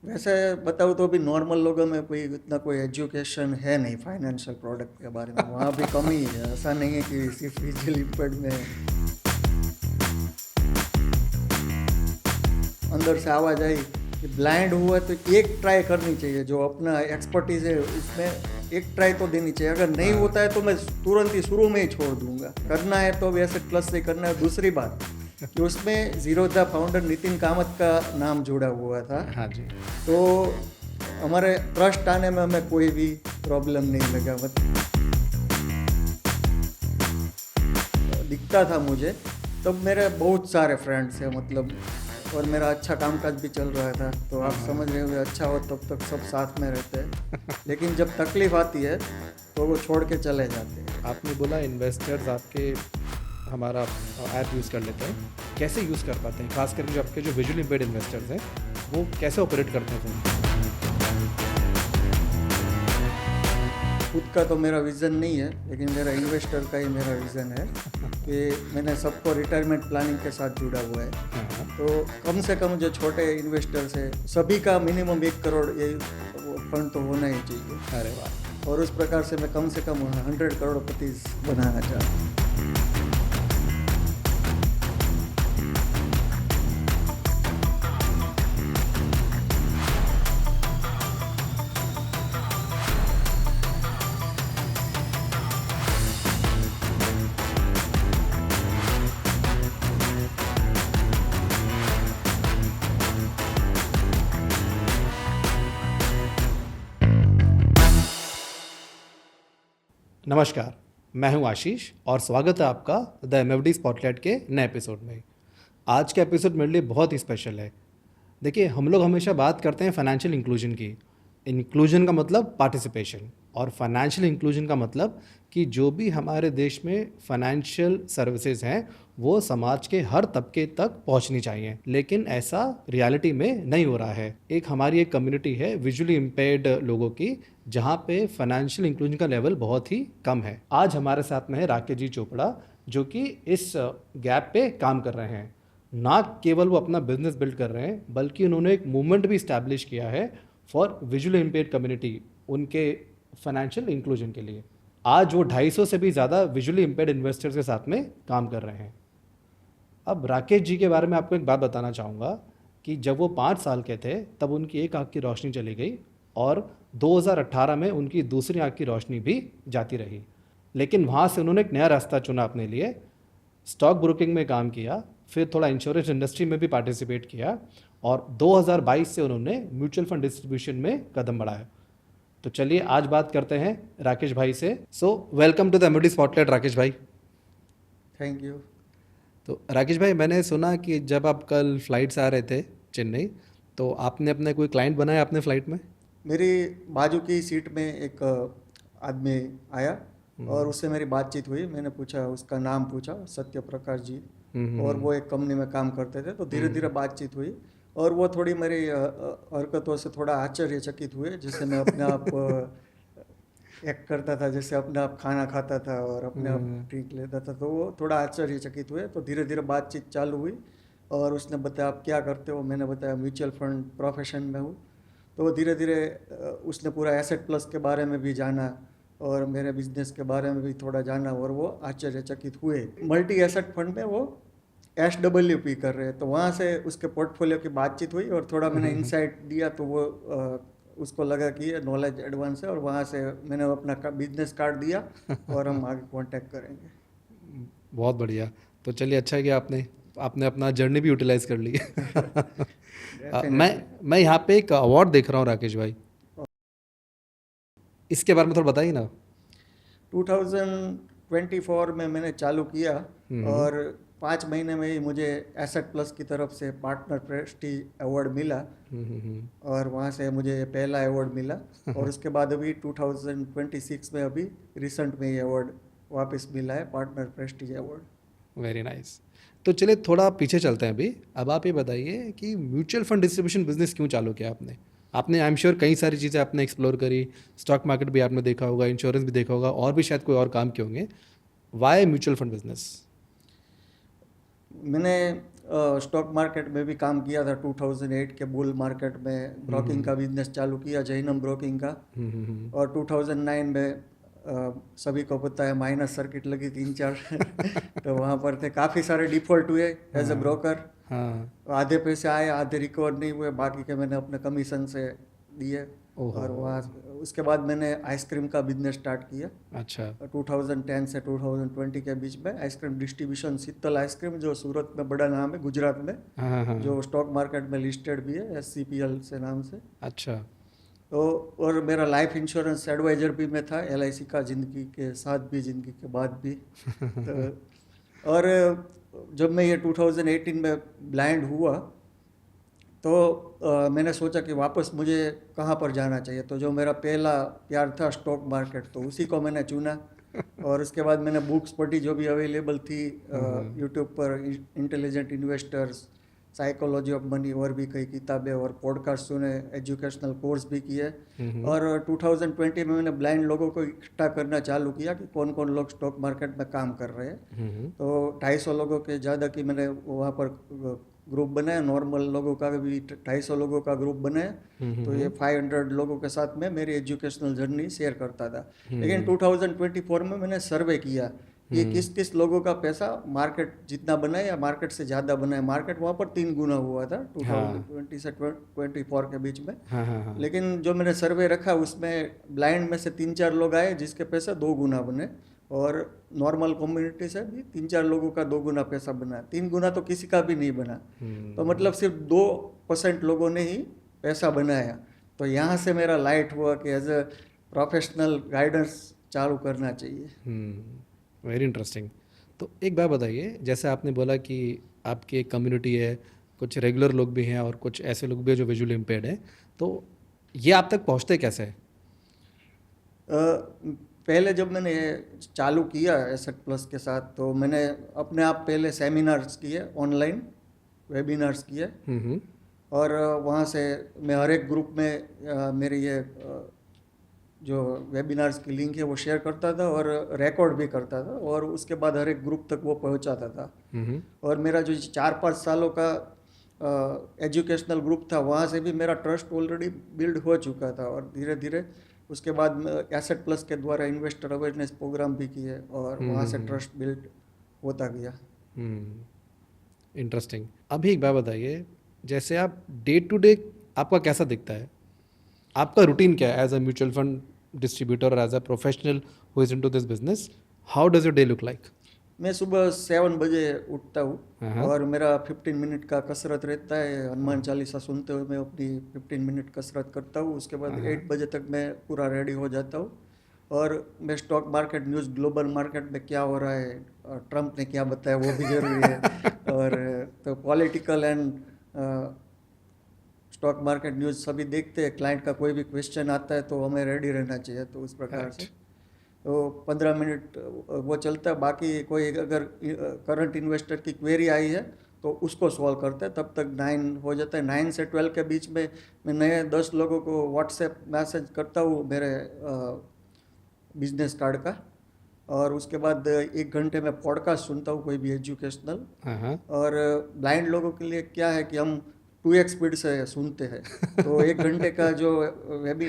वैसे बताऊँ तो अभी नॉर्मल लोगों में कोई इतना कोई एजुकेशन है नहीं फाइनेंशियल प्रोडक्ट के बारे में, वहाँ भी कम ही है। ऐसा नहीं है कि सिर्फ विजुअल इम्पेयर्ड में अंदर से आवाज़ आई कि ब्लाइंड हुआ तो एक ट्राई करनी चाहिए, जो अपना एक्सपर्टीज है उसमें एक ट्राई तो देनी चाहिए। अगर नहीं हाँ होता है तो मैं तुरंत ही शुरू में ही छोड़ दूंगा। करना है तो अभी एसेट प्लस से करना है। दूसरी बात कि उसमें जीरोधा फाउंडर नितिन कामत का नाम जुड़ा हुआ था, हाँ जी। तो हमारे ट्रस्ट आने में हमें कोई भी प्रॉब्लम नहीं लगा। दिखता था मुझे तब मेरे बहुत सारे फ्रेंड्स हैं, मतलब, और मेरा अच्छा कामकाज भी चल रहा था, तो आप समझ रहे हो अच्छा हो तब तक सब साथ में रहते हैं। लेकिन जब तकलीफ आती है तो वो छोड़ के चले जाते हैं। आपने बोला इन्वेस्टर्स आपके हमारा ऐप यूज़ कर लेते हैं, कैसे यूज़ कर पाते हैं? खास करके जो आपके जो विजुअली इम्पेयर्ड इन्वेस्टर्स हैं वो कैसे ऑपरेट करते हैं फिर? खुद का तो मेरा विज़न नहीं है, लेकिन मेरा इन्वेस्टर का ही मेरा विज़न है कि मैंने सबको रिटायरमेंट प्लानिंग के साथ जुड़ा हुआ है। हाँ। तो कम से कम जो छोटे इन्वेस्टर्स है सभी का मिनिमम 1 करोड़ ये फंड तो होना ही चाहिए, अरे वाह। और उस प्रकार से मैं कम से कम 100 करोड़पति बनाना चाहता हूँ। नमस्कार, मैं हूं आशीष और स्वागत है आपका द एमएफडी स्पॉटलाइट के नए एपिसोड में। आज का एपिसोड मेरे लिए बहुत ही स्पेशल है। देखिए, हम लोग हमेशा बात करते हैं फाइनेंशियल इंक्लूजन की। इंक्लूजन का मतलब पार्टिसिपेशन, और फाइनेंशियल इंक्लूजन का मतलब कि जो भी हमारे देश में फाइनेंशियल सर्विसेज हैं वो समाज के हर तबके तक पहुंचनी चाहिए। लेकिन ऐसा रियलिटी में नहीं हो रहा है। हमारी एक कम्युनिटी है विजुअली इम्पेयर्ड लोगों की, जहाँ पे फाइनेंशियल इंक्लूजन का लेवल बहुत ही कम है। आज हमारे साथ में है राकेश जी चोपड़ा, जो कि इस गैप पे काम कर रहे हैं। ना केवल वो अपना बिजनेस बिल्ड कर रहे हैं, बल्कि उन्होंने एक मूवमेंट भी इस्टेब्लिश किया है फॉर विजुअली इम्पेयर्ड कम्युनिटी, उनके फाइनेंशियल इंक्लूजन के लिए। आज वो 250 से भी ज़्यादा विजुअली इम्पेयर्ड इन्वेस्टर्स के साथ में काम कर रहे हैं। अब राकेश जी के बारे में आपको एक बात बताना चाहूँगा कि जब वो 5 साल के थे तब उनकी एक आँख की रोशनी चली गई, और 2018 में उनकी दूसरी आँख की रोशनी भी जाती रही। लेकिन वहाँ से उन्होंने एक नया रास्ता चुना अपने लिए। स्टॉक ब्रोकिंग में काम किया, फिर थोड़ा इंश्योरेंस इंडस्ट्री में भी पार्टिसिपेट किया, और 2022 से उन्होंने म्यूचुअल फंड डिस्ट्रीब्यूशन में कदम बढ़ाया। तो चलिए आज बात करते हैं राकेश भाई से। So welcome to the MD spotlight Rakesh भाई। Thank you. तो राकेश भाई, मैंने सुना कि जब आप कल फ्लाइट से आ रहे थे चेन्नई, तो आपने अपने कोई क्लाइंट बनाया अपने फ्लाइट में? मेरी बाजू की सीट में एक आदमी आया और उससे मेरी बातचीत हुई। मैंने पूछा, उसका नाम पूछा, सत्य प्रकाश जी, और वो एक कंपनी में काम करते थे। तो धीरे धीरे बातचीत हुई और वो थोड़ी मेरी हरकतों से थोड़ा आश्चर्यचकित हुए, जिससे मैं अपने आप एक्ट करता था, जैसे अपने आप खाना खाता था और अपने आप ड्रिंक लेता था। तो वो थोड़ा आश्चर्यचकित हुए। तो धीरे धीरे बातचीत चालू हुई और उसने बताया आप क्या करते हो। मैंने बताया म्यूचुअल फंड प्रोफेशन में हूँ। तो वो धीरे धीरे उसने पूरा एसेट प्लस के बारे में भी जाना और मेरे बिजनेस के बारे में भी थोड़ा जाना, और वो आश्चर्यचकित हुए। मल्टी एसेट फंड में वो SWP कर रहे हैं, तो वहाँ से उसके पोर्टफोलियो की बातचीत हुई और थोड़ा मैंने इंसाइट दिया, तो वो उसको लगा कि ये नॉलेज एडवांस है, और वहाँ से मैंने अपना बिजनेस कार्ड दिया और हम आगे कांटेक्ट करेंगे। बहुत बढ़िया। तो चलिए, अच्छा है कि आपने आपने अपना जर्नी भी यूटिलाइज कर ली। डेफिनेटली। मैं यहाँ पे एक अवार्ड देख रहा हूँ राकेश भाई, इसके बारे में थोड़ा बताइए ना। 2024 में मैंने चालू किया हम्म। और 5 महीने में ही मुझे एसेट प्लस की तरफ से पार्टनर प्रेस्टीज अवार्ड मिला, और वहाँ से मुझे पहला अवार्ड मिला। और उसके बाद अभी 2026 में अभी रिसेंट में ये अवार्ड वापस मिला है, partner Prestige award. Very nice. तो चलिए थोड़ा पीछे चलते हैं अभी। अब आप ये बताइए कि म्यूचुअल फंड डिस्ट्रीब्यूशन बिजनेस क्यों चालू किया आपने? आपने आई एम श्योर कई सारी चीज़ें आपने एक्सप्लोर करी, स्टॉक मार्केट भी आपने देखा होगा, इंश्योरेंस भी देखा होगा, और भी शायद कोई और काम किए होंगे। Why mutual fund business? मैंने स्टॉक मार्केट में भी काम किया था 2008 के बुल मार्केट में, ब्रोकिंग का बिजनेस चालू किया, जैनम ब्रोकिंग का। और 2009 में सभी को पता है माइनस सर्किट लगी 3-4 तो वहाँ पर थे, काफ़ी सारे डिफॉल्ट हुए एज ए ब्रोकर। आधे पैसे आए, आधे रिकवर नहीं हुए, बाकी के मैंने अपने कमीशन से दिए। और वहाँ उसके बाद मैंने आइसक्रीम का बिजनेस स्टार्ट किया। अच्छा। 2010 से 2020 के बीच में आइसक्रीम डिस्ट्रीब्यूशन, शीतल आइसक्रीम, जो सूरत में बड़ा नाम है, गुजरात में, जो स्टॉक मार्केट में लिस्टेड भी है SCPL से नाम से। अच्छा। तो और मेरा लाइफ इंश्योरेंस एडवाइज़र भी मैं था, LIC का, ज़िंदगी के साथ भी ज़िंदगी के बाद भी। तो और जब मैं ये 2018 में ब्लाइंड हुआ तो मैंने सोचा कि वापस मुझे कहाँ पर जाना चाहिए। तो जो मेरा पहला प्यार था स्टॉक मार्केट, तो उसी को मैंने चुना। और उसके बाद मैंने बुक्स पढ़ी जो भी अवेलेबल थी यूट्यूब पर, intelligent investors, psychology of money, और भी कई किताबें और पॉडकास्ट सुने, एजुकेशनल कोर्स भी किए। और 2020 में मैंने ब्लाइंड लोगों को इकट्ठा करना चालू किया कि कौन कौन लोग स्टॉक मार्केट में काम कर रहे हैं। तो 250 लोगों के ज़्यादा की मैंने वहाँ पर ग्रुप बनाया, नॉर्मल लोगों का भी 250 लोगों का ग्रुप बनाया। तो ये 500 लोगों के साथ में मेरी एजुकेशनल जर्नी शेयर करता था। लेकिन 2024 में मैंने सर्वे किया कि किस किस लोगों का पैसा मार्केट जितना बना है या मार्केट से ज़्यादा बना है। मार्केट वहाँ पर 3 गुना हुआ था 2020 से 24 के बीच में। लेकिन जो मैंने सर्वे रखा उसमें ब्लाइंड में से 3-4 लोग आए जिसके पैसे 2 गुना बने, और नॉर्मल कम्युनिटी से भी 3-4 लोगों का 2 गुना पैसा बना। 3 गुना तो किसी का भी नहीं बना। तो मतलब सिर्फ 2% लोगों ने ही पैसा बनाया। तो यहाँ से मेरा लाइट हुआ कि एज ए प्रोफेशनल गाइडेंस चालू करना चाहिए। Very interesting. तो एक बात बताइए, जैसे आपने बोला कि आपकी एक कम्युनिटी है, कुछ रेगुलर लोग भी हैं और कुछ ऐसे लोग भी हैं जो विजुअली इम्पेयर्ड हैं, तो ये आप तक पहुँचते कैसे हैं? पहले जब मैंने चालू किया एसेट प्लस के साथ, तो मैंने अपने आप पहले सेमिनार्स किए, ऑनलाइन वेबिनार्स किए। और वहाँ से मैं हर एक ग्रुप में मेरी ये जो वेबिनार्स की लिंक है वो शेयर करता था और रिकॉर्ड भी करता था, और उसके बाद हर एक ग्रुप तक वो पहुँचाता था। और मेरा जो 4-5 सालों का एजुकेशनल ग्रुप था, वहाँ से भी मेरा ट्रस्ट ऑलरेडी बिल्ड हो चुका था। और धीरे धीरे उसके बाद एसेट प्लस के द्वारा इन्वेस्टर अवेयरनेस प्रोग्राम भी किए, और वहाँ से ट्रस्ट बिल्ड होता गया। इंटरेस्टिंग। अभी एक बात बताइए, जैसे आप डे टू डे आपका कैसा दिखता है? आपका रूटीन क्या है as a mutual fund distributor और as a professional who is into this business? How does your day look like? मैं सुबह 7 बजे उठता हूँ और मेरा 15 मिनट का कसरत रहता है। हनुमान चालीसा सुनते हुए मैं अपनी 15 मिनट कसरत करता हूँ। उसके बाद 8 बजे तक मैं पूरा रेडी हो जाता हूँ, और मैं stock market news, global market में क्या हो रहा है, ट्रम्प ने क्या बताया वो भी जरूरी है, और तो political and stock market news सभी देखते हैं। क्लाइंट का कोई भी क्वेश्चन आता है तो हमें रेडी रहना चाहिए। तो उस प्रकार से तो 15 मिनट वो चलता है। बाकी कोई अगर करंट इन्वेस्टर की क्वेरी आई है तो उसको सॉल्व करते हैं, तब तक 9 हो जाता है। 9 से 12 के बीच में मैं नए 10 लोगों को व्हाट्सएप मैसेज करता हूँ मेरे बिजनेस कार्ड का, और उसके बाद 1 घंटे में पॉडकास्ट सुनता हूँ कोई भी एजुकेशनल। और ब्लाइंड लोगों के लिए क्या है कि हम 2x स्पीड से सुनते हैं, तो 1 घंटे का जो वेबी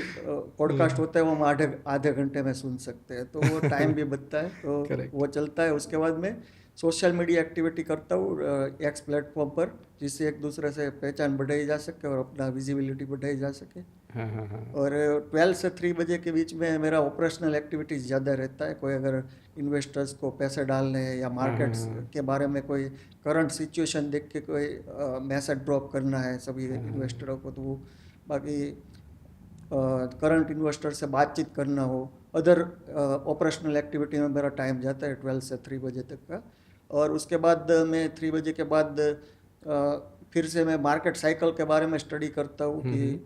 पॉडकास्ट होता है वो हम आधे घंटे में सुन सकते हैं, तो वो टाइम भी बचता है। तो वो चलता है। उसके बाद में सोशल मीडिया एक्टिविटी करता हूँ X प्लेटफॉर्म पर, जिससे एक दूसरे से पहचान बढ़ाई जा सके और अपना विजिबिलिटी बढ़ाई जा सके। और 12 से 3 बजे के बीच में मेरा ऑपरेशनल एक्टिविटीज़ ज़्यादा रहता है। कोई अगर इन्वेस्टर्स को पैसे डालने हैं या मार्केट्स के बारे में कोई करंट सिचुएशन देख के कोई मैसेज ड्रॉप करना है सभी इन्वेस्टरों को, तो वो बाकी करंट इन्वेस्टर से बातचीत करना हो, अदर ऑपरेशनल एक्टिविटी में मेरा टाइम जाता है 12 से 3 बजे तक का। और उसके बाद मैं 3 बजे के बाद फिर से मैं मार्केट साइकिल के बारे में स्टडी करता हूँ कि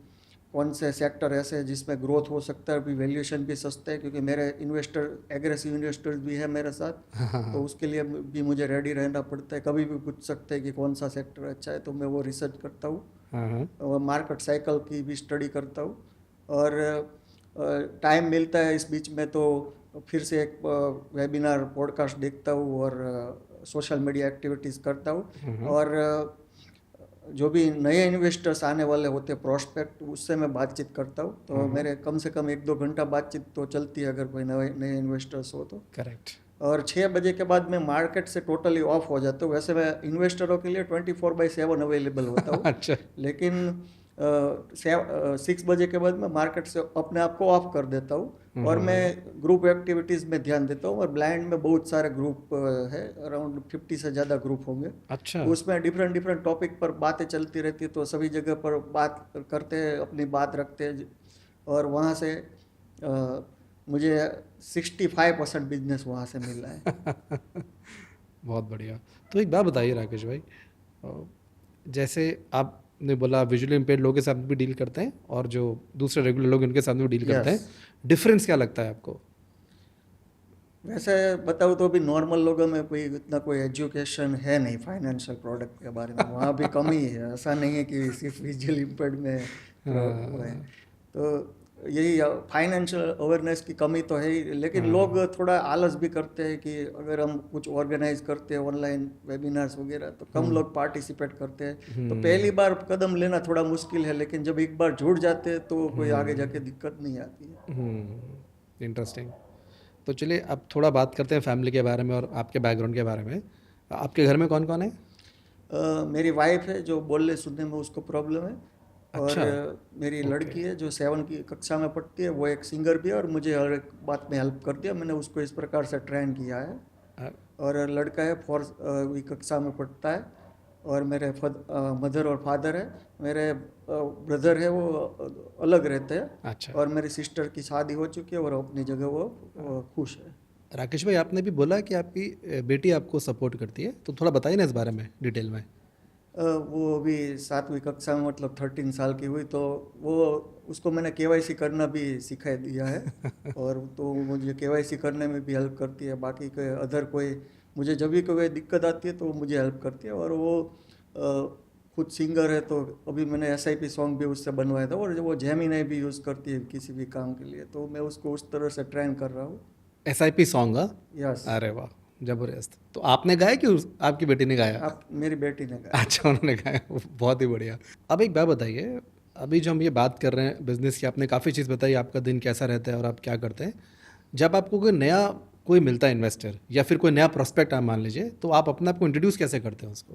कौन से सेक्टर ऐसे हैं जिसमें ग्रोथ हो सकता है, अभी वैल्यूएशन भी सस्ते है, क्योंकि मेरे इन्वेस्टर एग्रेसिव इन्वेस्टर्स भी हैं मेरे साथ, तो उसके लिए भी मुझे रेडी रहना पड़ता है। कभी भी पूछ सकते हैं कि कौन सा सेक्टर अच्छा है, तो मैं वो रिसर्च करता हूँ और मार्केट साइकिल की भी स्टडी करता हूँ। और टाइम मिलता है इस बीच में तो फिर से एक वेबिनार पॉडकास्ट देखता हूँ और सोशल मीडिया एक्टिविटीज़ करता हूँ। और जो भी नए इन्वेस्टर्स आने वाले होते प्रोस्पेक्ट, उससे मैं बातचीत करता हूँ। तो मेरे कम से कम 1-2 घंटा बातचीत तो चलती है अगर कोई नए नए इन्वेस्टर्स हो तो। करेक्ट। और 6 बजे के बाद मैं मार्केट से टोटली ऑफ हो जाता हूँ। वैसे मैं इन्वेस्टरों के लिए 24/7 अवेलेबल होता हूँ। अच्छा। लेकिन 6 बजे के बाद मैं मार्केट से अपने आप को ऑफ कर देता हूँ और मैं ग्रुप एक्टिविटीज़ में ध्यान देता हूँ। और ब्लाइंड में बहुत सारे ग्रुप है, अराउंड 50 से ज़्यादा ग्रुप होंगे। अच्छा। उसमें डिफरेंट डिफरेंट टॉपिक पर बातें चलती रहती है, तो सभी जगह पर बात करते हैं, अपनी बात रखते हैं। और वहाँ से मुझे 65% बिजनेस वहाँ से मिला है। बहुत बढ़िया। तो एक बात बताइए राकेश भाई, जैसे आपने बोला विजुअली इम्पेयर्ड लोगों के साथ भी डील करते हैं और जो दूसरे रेगुलर लोग उनके साथ भी डील करते हैं, डिफरेंस क्या लगता है आपको? वैसे बताऊँ तो भी नॉर्मल लोगों में कोई इतना कोई एजुकेशन है नहीं फाइनेंशियल प्रोडक्ट के बारे में, वहाँ भी कमी है। ऐसा नहीं है कि सिर्फ विजुअल इम्पेयर्ड में वो है। तो यही फाइनेंशियल अवेयरनेस की कमी तो है ही। लेकिन लोग थोड़ा आलस भी करते हैं कि अगर हम कुछ ऑर्गेनाइज करते हैं ऑनलाइन वेबिनार्स वगैरह, तो कम लोग पार्टिसिपेट करते हैं। तो पहली बार कदम लेना थोड़ा मुश्किल है, लेकिन जब एक बार जुड़ जाते हैं तो कोई आगे जाके दिक्कत नहीं आती है। इंटरेस्टिंग। तो चलिए अब थोड़ा बात करते हैं फैमिली के बारे में और आपके बैकग्राउंड के बारे में। आपके घर में कौन कौन है? मेरी वाइफ है जो बोलने सुनने में उसको प्रॉब्लम है। और अच्छा। मेरी लड़की है जो 7 की कक्षा में पढ़ती है, वो एक सिंगर भी है और मुझे हर एक बात में हेल्प करती है। मैंने उसको इस प्रकार से ट्रेन किया है। और लड़का है 4वीं कक्षा में पढ़ता है। और मेरे मदर और फादर है। मेरे ब्रदर है वो अलग रहते हैं। अच्छा। और मेरी सिस्टर की शादी हो चुकी है और अपनी जगह वो खुश है। राकेश भाई, आपने भी बोला कि आपकी बेटी आपको सपोर्ट करती है, तो थोड़ा बताइए ना इस बारे में डिटेल में। वो अभी 7वीं कक्षा में, मतलब 13 साल की हुई, तो वो उसको मैंने केवाईसी करना भी सिखा दिया है। और तो मुझे केवाईसी करने में भी हेल्प करती है। बाकी के अदर कोई मुझे जब भी कोई दिक्कत आती है तो वो मुझे हेल्प करती है। और वो खुद सिंगर है, तो अभी मैंने SIP सॉन्ग भी उससे बनवाया था। और वो जेमिनी भी यूज़ करती है किसी भी काम के लिए, तो मैं उसको उस तरह से ट्रेन कर रहा हूँ। SIP song? यस। अरे वाह, जबरदस्त। तो आपने गाया कि आपकी बेटी ने गाया? आप मेरी बेटी ने गाया। अच्छा, उन्होंने गाया, बहुत ही बढ़िया। अब एक बात बताइए, अभी जो हम ये बात कर रहे हैं बिजनेस की, आपने काफ़ी चीज़ बताई, आपका दिन कैसा रहता है और आप क्या करते हैं। जब आपको कोई मिलता है इन्वेस्टर या फिर कोई नया प्रोस्पेक्ट आप मान लीजिए, तो आप अपने आप को इंट्रोड्यूस कैसे करते हैं उसको?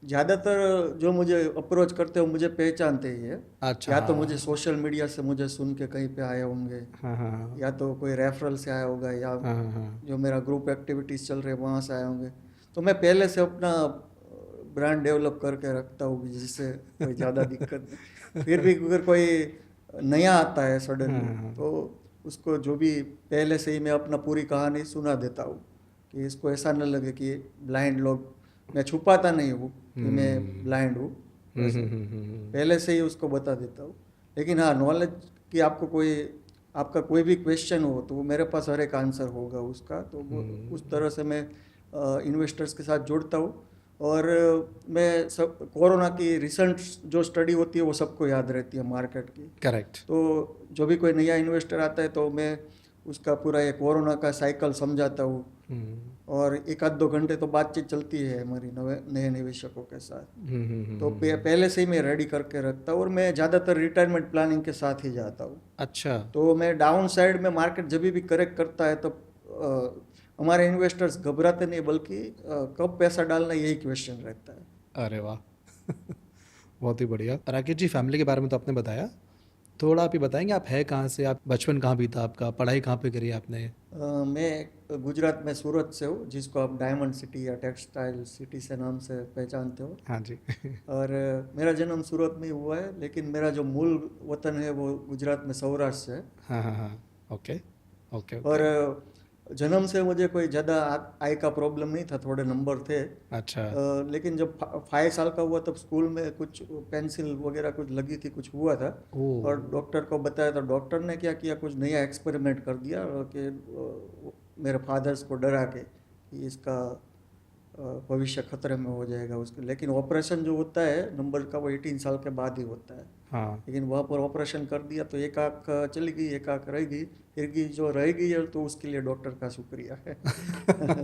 ज़्यादातर जो मुझे अप्रोच करते हो मुझे पहचानते ही है। अच्छा। या तो मुझे सोशल मीडिया से मुझे सुन के कहीं पे आए होंगे, हाँ हाँ या तो कोई रेफरल से आया होगा, या हाँ हाँ हाँ। जो मेरा ग्रुप एक्टिविटीज़ चल रहे हैं वहाँ से आए होंगे। तो मैं पहले से अपना ब्रांड डेवलप करके रखता हूँ जिससे कोई ज़्यादा दिक्कत नहीं। फिर भी अगर कोई नया आता है सडनली, तो उसको जो भी पहले से ही मैं अपना पूरी कहानी सुना देता हूँ कि इसको ऐसा न लगे कि ब्लाइंड लोग, मैं छुपाता नहीं हूँ कि मैं ब्लाइंड हूँ। पहले से ही उसको बता देता हूँ। लेकिन हाँ, नॉलेज की आपका कोई भी क्वेश्चन हो तो वो मेरे पास हर एक आंसर होगा उसका। तो वो उस तरह से मैं इन्वेस्टर्स के साथ जुड़ता हूँ। और मैं सब कोरोना की रिसेंट जो स्टडी होती है वो सबको याद रहती है मार्केट की। करेक्ट। तो जो भी कोई नया इन्वेस्टर आता है तो मैं उसका पूरा ये कोरोना का साइकिल समझाता हूँ। और 1-2 घंटे तो बातचीत चलती है हमारी नए निवेशकों के साथ। तो पहले से ही मैं रेडी करके रखता हूँ। और मैं ज़्यादातर रिटायरमेंट प्लानिंग के साथ ही जाता हूँ। अच्छा। तो मैं डाउन साइड में मार्केट जब भी करेक्ट करता है तो हमारे इन्वेस्टर्स घबराते नहीं, बल्कि कब पैसा डालना यही क्वेश्चन रहता है। अरे वाह बहुत ही बढ़िया। राकेश जी, फैमिली के बारे में तो आपने बताया, थोड़ा आप ही बताएंगे आप है कहाँ से, आप बचपन कहाँ बीता आपका, पढ़ाई कहाँ पे करी आपने? मैं गुजरात में सूरत से हूँ, जिसको आप डायमंड सिटी या टेक्सटाइल सिटी से नाम से पहचानते हो। हाँ जी और मेरा जन्म सूरत में ही हुआ है, लेकिन मेरा जो मूल वतन है वो गुजरात में सौराष्ट्र से है। हाँ हाँ हाँ। Okay okay. और जन्म से मुझे कोई ज़्यादा आय का प्रॉब्लम नहीं था, थोड़े नंबर थे। अच्छा। लेकिन जब 5 साल का हुआ तब स्कूल में कुछ पेंसिल वगैरह कुछ लगी थी, कुछ हुआ था। और डॉक्टर को बताया तो डॉक्टर ने क्या किया, कुछ नया एक्सपेरिमेंट कर दिया कि मेरे फादर्स को डरा के कि इसका भविष्य खतरे में हो जाएगा उसके। लेकिन ऑपरेशन जो होता है नंबर का वो 18 साल के बाद ही होता है। हाँ लेकिन वहाँ पर ऑपरेशन कर दिया तो एक आँख चली गई, एक आँख रहेगी, फिर की जो रहेगी है तो उसके लिए डॉक्टर का शुक्रिया है।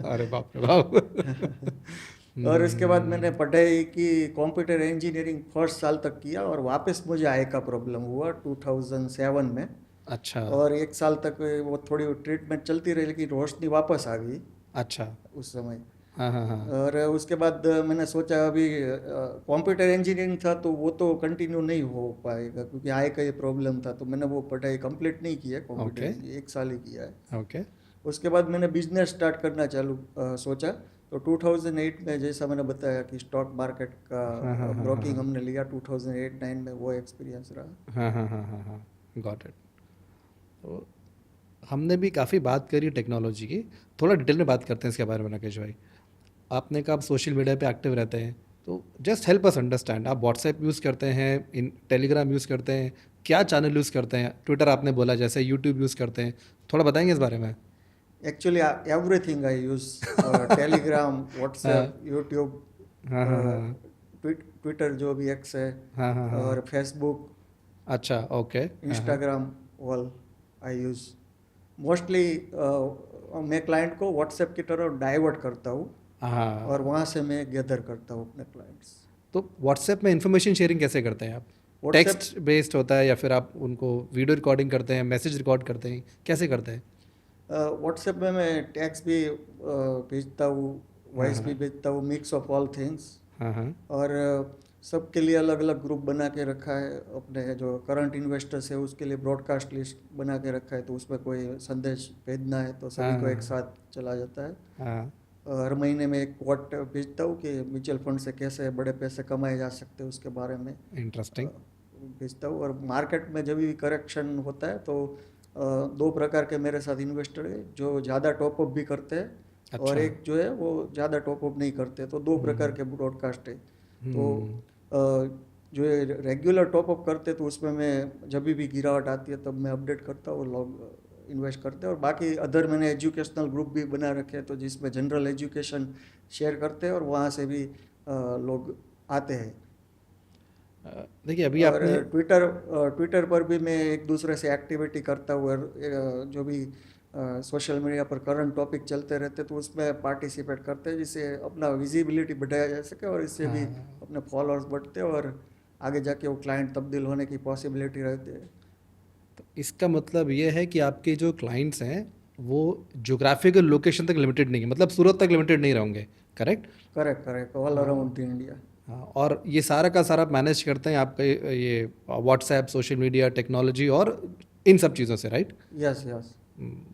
अरे बाप रे बाप। और इसके बाद मैंने पढ़ाई की, कंप्यूटर इंजीनियरिंग फर्स्ट साल तक किया और वापस मुझे आई का प्रॉब्लम हुआ 2007 में। अच्छा और एक साल तक वो थोड़ी ट्रीटमेंट चलती रही लेकिन रोशनी वापस आ गई अच्छा। उस समय। हाँ हाँ हाँ। और उसके बाद मैंने सोचा अभी कंप्यूटर इंजीनियरिंग था तो वो तो कंटिन्यू नहीं हो पाएगा क्योंकि आई का ये प्रॉब्लम था, तो मैंने वो पढ़ाई कंप्लीट नहीं की है कंप्यूटर ओके एक साल ही किया है। ओके। उसके बाद मैंने बिजनेस स्टार्ट करना सोचा। तो 2008 में जैसा मैंने बताया कि स्टॉक मार्केट का हाँ हाँ हाँ ब्रोकिंग हमने लिया 2008-9 में, वो एक्सपीरियंस रहा। हाँ हाँ हाँ हाँ हाँ, गॉट इट। तो हमने भी काफ़ी बात करी टेक्नोलॉजी की, थोड़ा डिटेल में बात करते हैं इसके बारे में राकेश भाई। आपने कहा आप सोशल मीडिया पे एक्टिव रहते हैं, तो जस्ट हेल्प अस अंडरस्टैंड। आप व्हाट्सएप यूज़ करते हैं, इन टेलीग्राम यूज़ करते हैं, क्या चैनल यूज़ करते हैं? ट्विटर आपने बोला, जैसे यूट्यूब यूज़ करते हैं, थोड़ा बताएंगे इस बारे में? Actually everything I use, Telegram, हाँ व्हाट्सएप, यूट्यूब, हाँ हाँ हाँ ट्विटर जो भी एक्स है, हाँ हाँ हाँ। और फेसबुक, अच्छा ओके। हाँ हाँ Instagram, all I use. Mostly मैं क्लाइंट को व्हाट्सएप की तरफ डाइवर्ट करता हूँ हाँ। और वहाँ से मैं गैदर करता हूँ अपने क्लाइंट्स। तो व्हाट्सएप में इंफॉर्मेशन शेयरिंग कैसे करते हैं आप? व्हाट्सएप टेक्स्ट बेस्ड होता है या फिर आप उनको वीडियो रिकॉर्डिंग करते हैं, मैसेज रिकॉर्ड करते हैं, कैसे करते हैं? व्हाट्सएप में मैं टेक्स्ट भी भेजता हूँ, हाँ वॉइस भी हाँ भेजता हूँ, मिक्स ऑफ ऑल थिंग्स। हाँ हाँ और सबके लिए अलग अलग ग्रुप बना के रखा है। अपने जो करंट इन्वेस्टर्स है उसके लिए ब्रॉडकास्ट लिस्ट बना के रखा है, तो उसमें कोई संदेश भेजना है तो सभी को एक साथ चला जाता है। हाँ। हर महीने में एक कोट भेजता हूँ कि म्यूचुअल फंड से कैसे बड़े पैसे कमाए जा सकते हैं उसके बारे में इंटरेस्टिंग। भेजता हूँ। और मार्केट में जब भी करेक्शन होता है तो दो प्रकार के मेरे साथ इन्वेस्टर है, जो ज़्यादा टॉपअप भी करते हैं और अच्छा। एक जो है वो ज़्यादा टॉपअप नहीं करते, तो दो प्रकार के ब्रॉडकास्ट है। तो जो रेगुलर टॉपअप करते तो उसमें मैं जब भी गिरावट आती है तब मैं अपडेट करता हूँ, लोग इन्वेस्ट करते हैं। और बाकी अदर मैंने एजुकेशनल ग्रुप भी बना रखे हैं तो जिसमें जनरल एजुकेशन शेयर करते हैं और वहाँ से भी लोग आते हैं। देखिए अभी और आपने ट्विटर पर भी मैं एक दूसरे से एक्टिविटी करता हूँ और जो भी सोशल मीडिया पर करंट टॉपिक चलते रहते तो उसमें पार्टिसिपेट करते हैं, जिससे अपना विजिबिलिटी बढ़ाया जा सके और इससे भी हाँ, अपने फॉलोअर्स बढ़ते हैं और आगे जाके वो क्लाइंट तब्दील होने की पॉसिबिलिटी रहती है। तो इसका मतलब ये है कि आपके जो क्लाइंट्स हैं वो ज्योग्राफिकल लोकेशन तक लिमिटेड नहीं है, मतलब सूरत तक लिमिटेड नहीं रहेंगे, correct? Correct correct, all around India. हाँ, और ये सारा का सारा मैनेज करते हैं आपका ये व्हाट्सएप, सोशल मीडिया, टेक्नोलॉजी और इन सब चीज़ों से, right? Yes yes.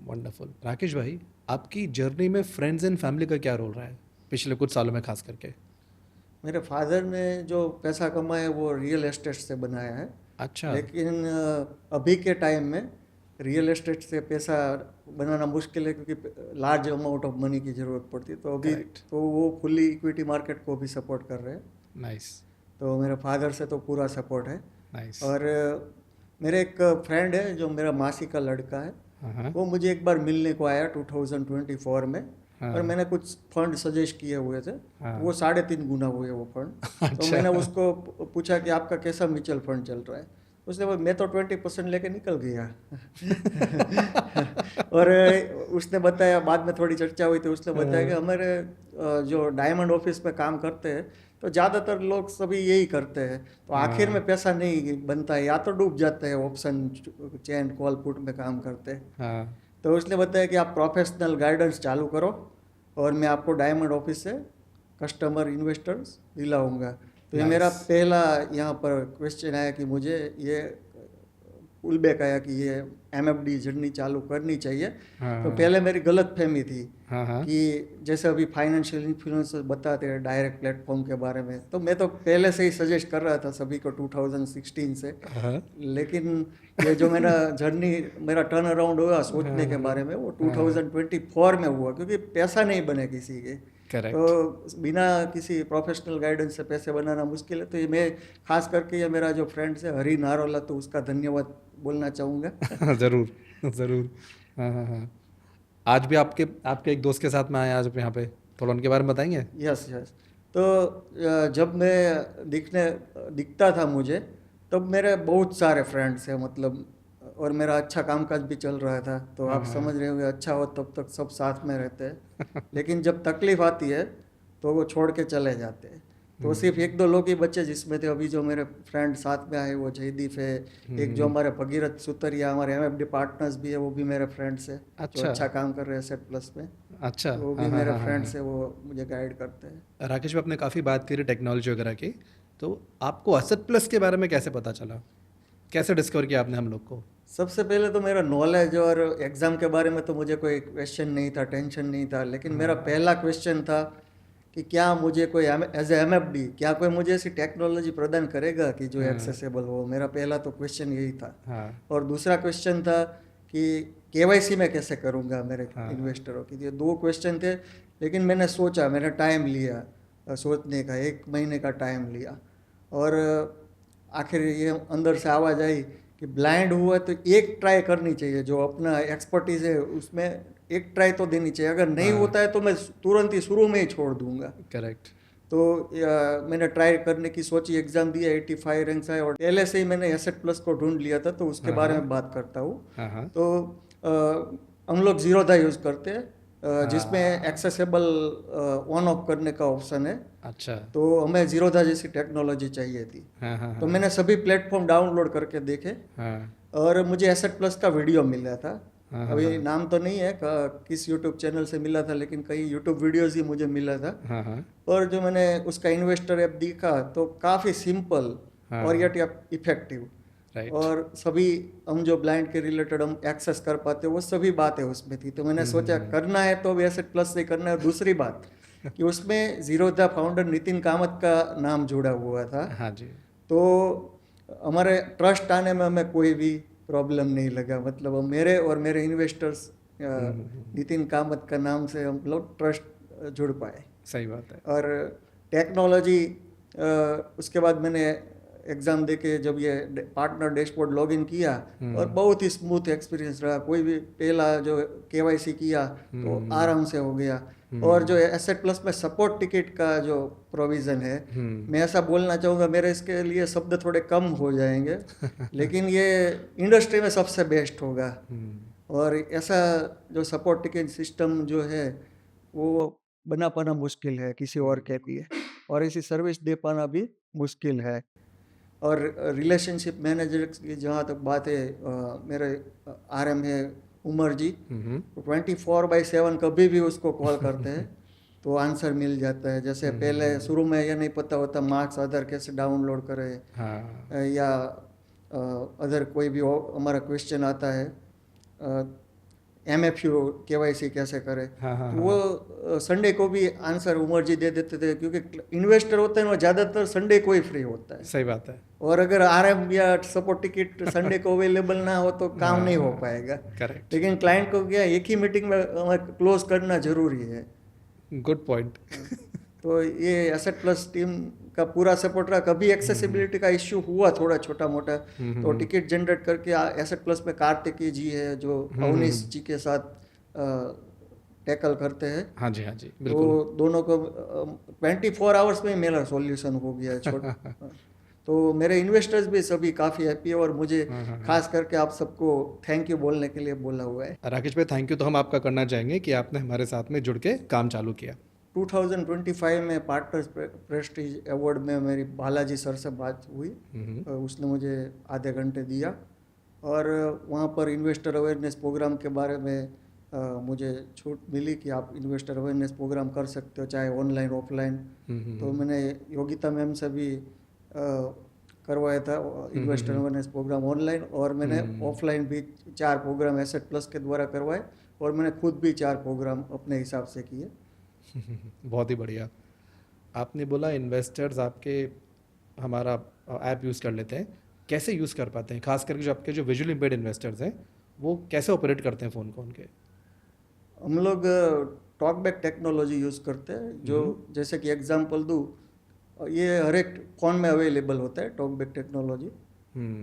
Wonderful. Rakesh भाई, आपकी जर्नी में फ्रेंड्स एंड फैमिली का क्या रोल रहा है पिछले कुछ सालों में खास करके? मेरे फादर ने जो पैसा कमाया वो रियल एस्टेट से बनाया है। अच्छा। लेकिन अभी के टाइम में रियल एस्टेट से पैसा बनाना मुश्किल है क्योंकि लार्ज अमाउंट ऑफ मनी की ज़रूरत पड़ती है। तो अभी Correct. तो वो फुल्ली इक्विटी मार्केट को भी सपोर्ट कर रहे हैं। नाइस तो मेरे फादर से तो पूरा सपोर्ट है। नाइस। और मेरे एक फ्रेंड है जो मेरा मासी का लड़का है, हाँ वो मुझे एक बार मिलने को आया 2024 में। हाँ। और मैंने कुछ फंड सजेस्ट किए हुए थे, हाँ। वो 3.5 गुना हुए वो फंड। तो अच्छा। मैंने उसको पूछा कि आपका कैसा म्यूचुअल फंड चल रहा है। उसने बोला मैं तो 20% लेके निकल गया। और उसने बताया, बाद में थोड़ी चर्चा हुई तो उसने बताया कि हमारे जो डायमंड ऑफिस में काम करते हैं तो ज़्यादातर लोग सभी यही करते हैं, तो आखिर में पैसा नहीं बनता है, या तो डूब जाते हैं ऑप्शन चेन कॉल पुट में काम करते हैं। हाँ तो उसने बताया कि आप प्रोफेशनल गाइडेंस चालू करो और मैं आपको डायमंड ऑफिस से कस्टमर इन्वेस्टर्स दिलाऊंगा। तो ये मेरा पहला यहाँ पर क्वेश्चन आया कि मुझे ये पुलबैक आया कि ये MFD जर्नी चालू करनी चाहिए। हाँ तो पहले मेरी गलत फहमी थी हाँ हाँ कि जैसे अभी फाइनेंशियल इन्फ्लुएंसर बताते हैं डायरेक्ट प्लेटफॉर्म के बारे में, तो मैं तो पहले से ही सजेस्ट कर रहा था सभी को 2016 से। हाँ। लेकिन ये जो मेरा जर्नी, मेरा टर्न अराउंड हुआ सोचने के बारे में, वो 2024 में हुआ, क्योंकि पैसा नहीं बने किसी के। करेक्ट। तो बिना किसी प्रोफेशनल गाइडेंस से पैसे बनाना मुश्किल है। तो ये मैं खास करके ये मेरा जो फ्रेंड्स है हरी नारोला, तो उसका धन्यवाद बोलना चाहूँगा। ज़रूर ज़रूर। हाँ हाँ हाँ। आज भी आपके आपके एक दोस्त के साथ में आए आज यहाँ पे? थोड़ा उनके बारे में बताएंगे? Yes yes. तो जब मैं दिखता था मुझे, तब मेरे बहुत सारे फ्रेंड्स हैं मतलब, और मेरा अच्छा कामकाज भी चल रहा था, तो हाँ आप हाँ समझ रहे होंगे अच्छा हो तब तक सब साथ में रहते हैं। लेकिन जब तकलीफ आती है तो वो छोड़ के चले जाते हैं। तो सिर्फ एक दो लोग ही बचे जिसमें थे अभी जो मेरे फ्रेंड साथ में आए, वो जयदीप है, एक जो हमारे भगीरथ सुतरिया हमारे एमएफडी पार्टनर्स भी है, वो भी मेरे फ्रेंड्स है, जो अच्छा अच्छा काम कर रहे हैं सेट प्लस में। अच्छा। तो वो भी हाँ हाँ मेरे हाँ हाँ हाँ। फ्रेंड्स है, वो मुझे गाइड करते हैं। राकेश भाई, आपने काफ़ी बात करी टेक्नोलॉजी वगैरह की, तो आपको असद प्लस के बारे में कैसे पता चला? कैसे डिस्कवर किया आपने हम लोग को? सबसे पहले तो मेरा नॉलेज और एग्ज़ाम के बारे में तो मुझे कोई क्वेश्चन नहीं था, टेंशन नहीं था, लेकिन मेरा पहला क्वेश्चन था कि क्या मुझे कोई एज ए एमएफडी क्या कोई मुझे ऐसी टेक्नोलॉजी प्रदान करेगा कि जो एक्सेसिबल हो। मेरा पहला तो क्वेश्चन यही था। हाँ और दूसरा क्वेश्चन था कि केवाईसी मैं कैसे करूँगा मेरे हाँ इन्वेस्टरों की। ये दो क्वेश्चन थे, लेकिन मैंने सोचा, मैंने टाइम लिया सोचने का, 1 महीने का टाइम लिया। और आखिर ये अंदर से आवाज़ आई कि ब्लाइंड हुआ तो एक ट्राई करनी चाहिए, जो अपना एक्सपर्टीज़ है उसमें एक ट्राई तो देनी चाहिए। अगर नहीं हाँ। होता है तो मैं तुरंत ही शुरू में ही छोड़ दूंगा। करेक्ट। तो मैंने ट्राई करने की सोची, एग्ज़ाम दिया, 85 रैंक्स आए, और पहले से ही मैंने एसेट प्लस को ढूंढ लिया था, तो उसके हाँ बारे हाँ में बात करता हूँ। हाँ हाँ तो हम लोग जीरोधा यूज़ करते हैं, जिसमें एक्सेसिबल ऑन ऑफ करने का ऑप्शन है। अच्छा। तो हमें जीरोधा जैसी टेक्नोलॉजी चाहिए थी। हाँ हाँ तो हाँ मैंने सभी प्लेटफॉर्म डाउनलोड करके देखे, हाँ और मुझे एसेट प्लस का वीडियो मिला था। हाँ हाँ अभी नाम तो नहीं है किस यूट्यूब चैनल से मिला था, लेकिन कई यूट्यूब वीडियोस ही मुझे मिला था। हाँ हाँ और जो मैंने उसका इन्वेस्टर ऐप देखा तो काफ़ी सिंपल हाँ और यट इफेक्टिव, राइट। और सभी हम जो ब्लाइंड के रिलेटेड हम एक्सेस कर पाते वो सभी बातें उसमें थी। तो मैंने सोचा करना है तो अभी एसेट प्लस से करना है। और दूसरी बात कि उसमें जीरोधा फाउंडर नितिन कामत का नाम जुड़ा हुआ था, हाँ जी। तो हमारे ट्रस्ट आने में हमें कोई भी प्रॉब्लम नहीं लगा। मतलब हम मेरे और मेरे इन्वेस्टर्स नितिन कामत का नाम से हम लोग ट्रस्ट जुड़ पाए। सही बात है। और टेक्नोलॉजी, उसके बाद मैंने एग्ज़ाम दे के जब ये पार्टनर डैशबोर्ड लॉगिन किया, और बहुत ही स्मूथ एक्सपीरियंस रहा। कोई भी पहला जो केवाईसी किया तो आराम से हो गया। और जो एसेट प्लस में सपोर्ट टिकट का जो प्रोविज़न है, मैं ऐसा बोलना चाहूँगा, मेरे इसके लिए शब्द थोड़े कम हो जाएंगे, लेकिन ये इंडस्ट्री में सबसे बेस्ट होगा। और ऐसा जो सपोर्ट टिकट सिस्टम जो है वो बना पाना मुश्किल है किसी और के लिए, और ऐसी सर्विस दे पाना भी मुश्किल है। और रिलेशनशिप मैनेजर की जहाँ तक बात है, मेरे आरएम है उमर जी, 24/7 कभी भी उसको कॉल करते हैं तो आंसर मिल जाता है। जैसे पहले शुरू में ये नहीं पता होता मार्क्स आधार कैसे डाउनलोड करें, हाँ या अदर कोई भी हमारा क्वेश्चन आता है, एमएफयू केवाईसी कैसे करें, हाँ हाँ तो वो संडे को भी आंसर उमर जी दे देते थे, क्योंकि इन्वेस्टर होते हैं वो ज़्यादातर संडे को ही फ्री होता है। सही बात है। और अगर आरएम या सपोर्ट टिकट संडे को अवेलेबल ना हो तो काम नहीं हो पाएगा। करेक्ट। लेकिन क्लाइंट को क्या एक ही मीटिंग में हमें क्लोज करना जरूरी है। Good point. तो ये एसेट प्लस टीम का पूरा सपोर्ट रहा। कभी एक्सेसिबिलिटी का इश्यू हुआ थोड़ा छोटा मोटा, तो टिकट जनरेट करके एसेट प्लस में कार्तिकी जी है जो अवनीश जी के साथ टैकल करते हैं। हाँ जी हाँ जी तो बिल्कुल। दोनों को 24 आवर्स में मेरा सॉल्यूशन हो गया है छोटा। तो मेरे इन्वेस्टर्स भी सभी काफ़ी हैप्पी है, और मुझे खास करके आप सबको थैंक यू बोलने के लिए बोला हुआ है। राकेश भाई, थैंक यू तो हम आपका करना चाहेंगे कि आपने हमारे साथ में जुड़ के काम चालू किया। 2025 में पार्टनर्स प्रेस्टीज अवार्ड में मेरी बालाजी सर से बात हुई, उसने मुझे आधे घंटे दिया, और वहाँ पर इन्वेस्टर अवेयरनेस प्रोग्राम के बारे में मुझे छूट मिली कि आप इन्वेस्टर अवेयरनेस प्रोग्राम कर सकते हो चाहे ऑनलाइन ऑफलाइन। तो मैंने योगिता मैम से भी करवाया था इन्वेस्टर अवेयरनेस प्रोग्राम ऑनलाइन, और मैंने ऑफलाइन भी 4 प्रोग्राम एसेट प्लस के द्वारा करवाए, और मैंने खुद भी 4 प्रोग्राम अपने हिसाब से किए। बहुत ही बढ़िया। आपने बोला इन्वेस्टर्स आपके हमारा ऐप यूज़ कर लेते हैं, कैसे यूज़ कर पाते हैं? खास करके जो आपके जो विजुअली इम्पेयर्ड इन्वेस्टर्स हैं वो कैसे ऑपरेट करते हैं फ़ोन को उनके? हम लोग टॉकबैक टेक्नोलॉजी यूज़ करते हैं, जो जैसे कि एग्जांपल दूँ, ये हर एक फ़ोन में अवेलेबल होता है टॉकबैक टेक्नोलॉजी।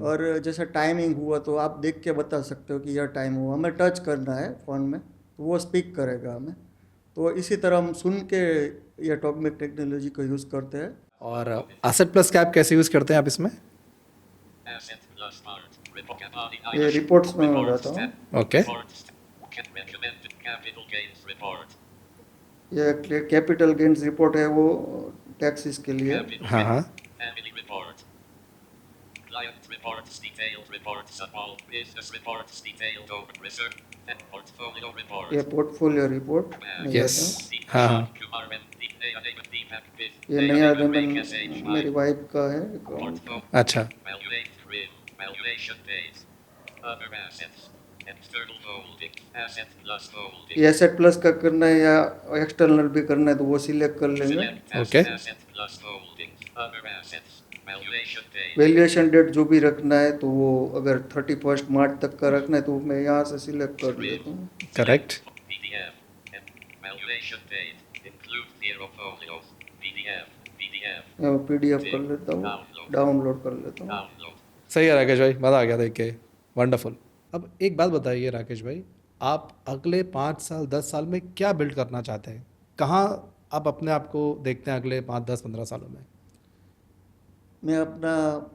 और जैसे टाइमिंग हुआ तो आप देख के बता सकते हो कि यह टाइम हुआ, हमें टच करना है फ़ोन में तो वो स्पीक करेगा हमें। तो इसी तरह हम सुन के ये टॉकबैक टेक्नोलॉजी को यूज़ करते हैं। और एसेट प्लस का ऐप कैसे यूज़ करते हैं आप इसमें? ये रिपोर्ट्स में मैं बताता हूँ। ओके। ये कैपिटल गेन्स रिपोर्ट है, वो टैक्सेस के लिए। हाँ हाँ। ये पोर्टफोलियो रिपोर्ट में यस। जाता हूँ। हाँ हाँ। ये नया जनधन मेरी वाइफ का है अकाउंट। अच्छा। ये एसेट प्लस का करना है या एक्सटर्नल भी करना है तो वो सिलेक्ट कर लेंगे। ओके। वैल्यूएशन डेट जो भी रखना है तो वो अगर 31 मार्च तक का रखना है तो मैं यहाँ से सिलेक्ट कर लेता हूँ। करेक्ट। मैं PDF कर लेता हूँ, डाउनलोड कर लेता हूँ। सही है राकेश भाई, मज़ा आ गया देख के। वंडरफुल। अब एक बात बताइए राकेश भाई, आप अगले 5 साल 10 साल में क्या बिल्ड करना चाहते हैं? कहाँ आप अपने आप को देखते हैं अगले 5 10 15 सालों में? मैं अपना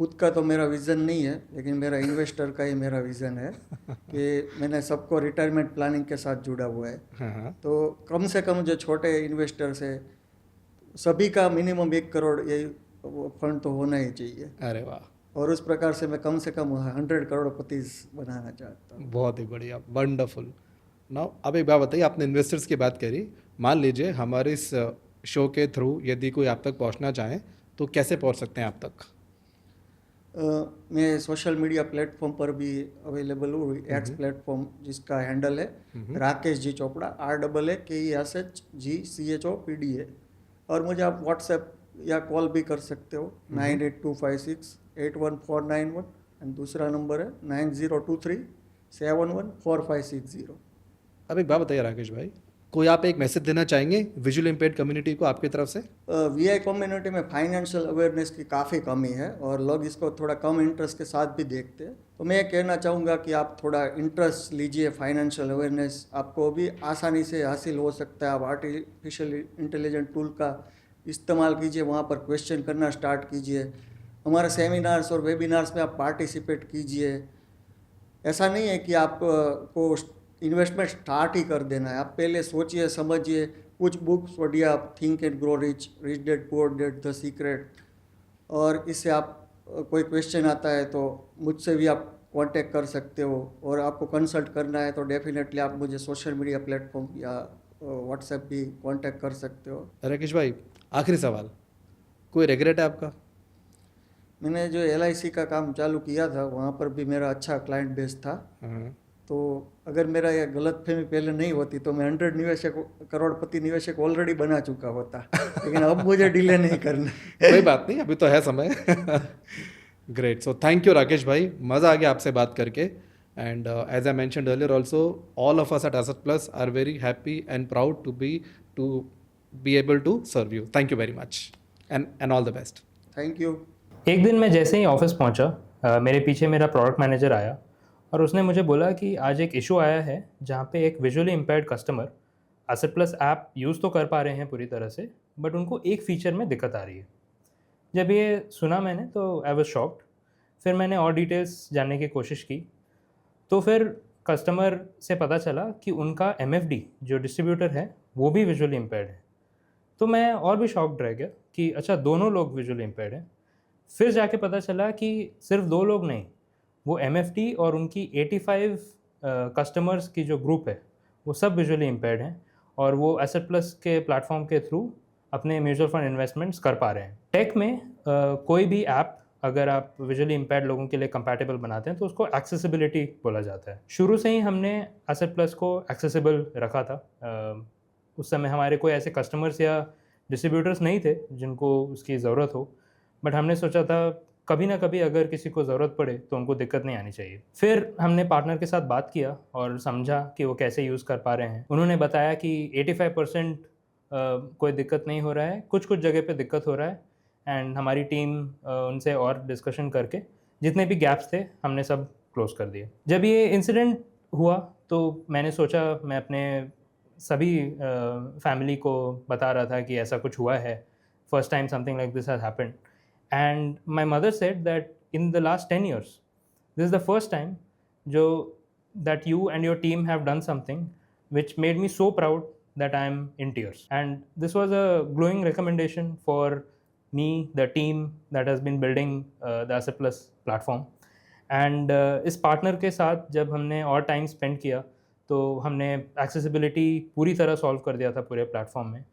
खुद का तो मेरा विज़न नहीं है, लेकिन मेरा इन्वेस्टर का ही मेरा विज़न है कि मैंने सबको रिटायरमेंट प्लानिंग के साथ जुड़ा हुआ है। हाँ हाँ। तो कम से कम जो छोटे इन्वेस्टर्स है सभी का मिनिमम 1 करोड़ ये फंड तो होना ही चाहिए। अरे वाह, और उस प्रकार से मैं कम से कम 100 करोड़पति बनाना चाहता हूँ। बहुत ही बढ़िया, वंडरफुल। नाउ अब एक बात बताइए, आपने इन्वेस्टर्स की बात करी, मान लीजिए हमारे इस शो के थ्रू यदि कोई आप तक पहुंचना चाहे तो कैसे पहुंच सकते हैं आप तक? मैं सोशल मीडिया प्लेटफॉर्म पर भी अवेलेबल हूँ। एक्स प्लेटफॉर्म जिसका हैंडल है राकेश जी चोपड़ा, RAAKESHGCHOPDA। और मुझे आप व्हाट्सएप या कॉल भी कर सकते हो 9825681491 एंड दूसरा नंबर है 9023714560। अब एक बात बताइए राकेश भाई, कोई आप एक मैसेज देना चाहेंगे विजुअल इम्पेयर्ड कम्युनिटी को आपकी तरफ से? VI कम्युनिटी में फाइनेंशियल अवेयरनेस की काफ़ी कमी है और लोग इसको थोड़ा कम इंटरेस्ट के साथ भी देखते हैं। तो मैं ये कहना चाहूँगा कि आप थोड़ा इंटरेस्ट लीजिए, फाइनेंशियल अवेयरनेस आपको भी आसानी से हासिल हो सकता है। आप आर्टिफिशियल इंटेलिजेंट टूल का इस्तेमाल कीजिए, वहाँ पर क्वेश्चन करना स्टार्ट कीजिए। हमारे सेमिनार्स और वेबिनार्स में आप पार्टिसिपेट कीजिए। ऐसा नहीं है कि आप को इन्वेस्टमेंट स्टार्ट ही कर देना है, आप पहले सोचिए समझिए। कुछ बुक्स पढ़िए आप, think and grow rich, rich dad poor dad, the secret. और इससे आप कोई क्वेश्चन आता है तो मुझसे भी आप कांटेक्ट कर सकते हो। और आपको कंसल्ट करना है तो डेफिनेटली आप मुझे सोशल मीडिया प्लेटफॉर्म या व्हाट्सएप भी कांटेक्ट कर सकते हो। राकेश भाई, आखिरी सवाल, कोई रिग्रेट है आपका? मैंने जो LIC का काम चालू किया था वहाँ पर भी मेरा अच्छा क्लाइंट बेस था। तो अगर मेरा यह गलतफहमी पहले नहीं होती तो मैं 100 करोड़पति निवेशक ऑलरेडी बना चुका होता। लेकिन अब मुझे डिले नहीं करना। कोई बात नहीं, अभी तो है समय। Great, so thank you Rakesh भाई, मज़ा आ गया आपसे बात करके। And as I mentioned earlier also, all of us at Asset Plus are very happy and proud to be able to serve you. Thank you very much and all the best. Thank you. एक दिन मैं जैसे ही office पहुंचा, मेरे पीछे मेरा product manager आया और उसने मुझे बोला कि आज एक इशू आया है जहाँ पे एक visually impaired customer asset plus app use तो कर पा रहे हैं पूरी तरह से, बट उनको एक फ़ीचर में दिक्कत आ रही है। जब ये सुना मैंने तो आई वाज शॉक्ड। फिर मैंने और डिटेल्स जानने की कोशिश की तो फिर कस्टमर से पता चला कि उनका MFD जो डिस्ट्रीब्यूटर है वो भी विजुअली इम्पेयर्ड है। तो मैं और भी शॉक्ड रह गया कि अच्छा, दोनों लोग विजुअली इम्पेयर्ड हैं। फिर जाके पता चला कि सिर्फ 2 लोग नहीं, वो MFD और उनकी 85 कस्टमर्स की जो ग्रुप है वो सब विजुअली इम्पेयर्ड हैं और वो एसेट प्लस के प्लेटफॉर्म के थ्रू अपने म्यूचुअल फंड इन्वेस्टमेंट्स कर पा रहे हैं। टेक में कोई भी ऐप अगर आप विजुअली इम्पेयर्ड लोगों के लिए कंपैटिबल बनाते हैं तो उसको एक्सेसिबिलिटी बोला जाता है। शुरू से ही हमने एसेट प्लस को एक्सेसिबल रखा था। उस समय हमारे कोई ऐसे कस्टमर्स या डिस्ट्रीब्यूटर्स नहीं थे जिनको उसकी ज़रूरत हो, बट हमने सोचा था कभी ना कभी अगर किसी को ज़रूरत पड़े तो उनको दिक्कत नहीं आनी चाहिए। फिर हमने पार्टनर के साथ बात किया और समझा कि वो कैसे यूज़ कर पा रहे हैं। उन्होंने बताया कि 85% कोई दिक्कत नहीं हो रहा है, कुछ जगह पे दिक्कत हो रहा है। एंड हमारी टीम उनसे और डिस्कशन करके जितने भी गैप्स थे हमने सब क्लोज कर दिए। जब ये इंसिडेंट हुआ तो मैंने सोचा मैं अपने सभी फैमिली को बता रहा था कि ऐसा कुछ हुआ है, first time something like this has happened. And my mother said that in the last 10 years this is the first time जो that you and your team have done something which made me so proud that I am in tears. And this was a glowing recommendation for me, the team that has been building the Asset Plus platform. And इस partner के साथ जब हमने और time spend किया तो हमने accessibility पूरी तरह सॉल्व कर दिया था पूरे प्लेटफॉर्म में.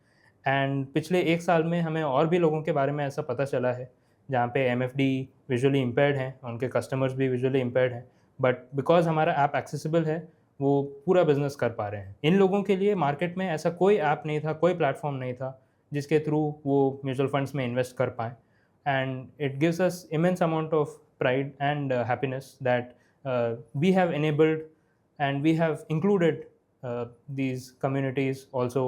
एंड पिछले 1 साल में हमें और भी लोगों के बारे में ऐसा पता चला है जहाँ पे MFD विजुअली इम्पेयर्ड हैं, उनके कस्टमर्स भी विजुअली इम्पेयर्ड हैं, बट बिकॉज हमारा ऐप एक्सेसिबल है वो पूरा बिजनेस कर पा रहे हैं. इन लोगों के लिए मार्केट में ऐसा कोई ऐप नहीं था, कोई प्लेटफॉर्म नहीं था जिसके थ्रू वो म्यूचुअल फंड्स में इन्वेस्ट कर पाएँ. And it gives us immense amount of pride and happiness that we have enabled and we have included these communities also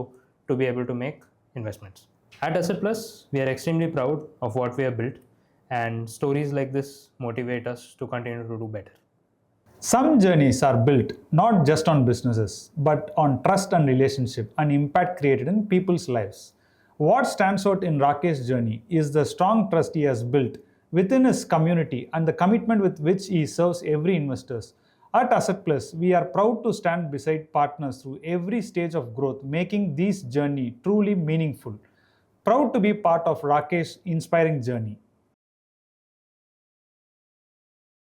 to be able to make investments. At Asset Plus, we are extremely proud of what we have built, and stories like this motivate us to continue to do better. Some journeys are built not just on businesses, but on trust and relationship and impact created in people's lives. What stands out in Rakesh's journey is the strong trust he has built within his community and the commitment with which he serves every investors. At Asset Plus, we are proud to stand beside partners through every stage of growth, making this journey truly meaningful. Proud to be part of Rakesh's inspiring journey.